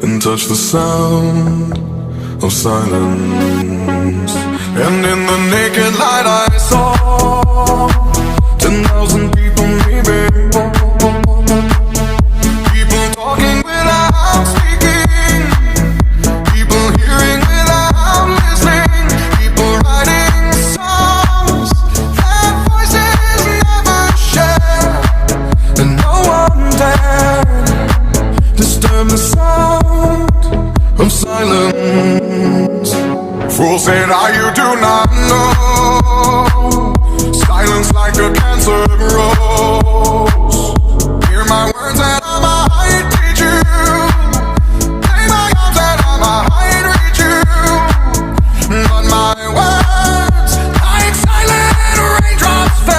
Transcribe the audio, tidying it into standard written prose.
and touch the sound of silence. And in the naked light I saw 10,000 people maybe, people talking without speaking, people hearing without listening, people writing songs that voices never share, and no one dared disturb the sound of silence. Fools say that you do not know, silence like a cancer grows.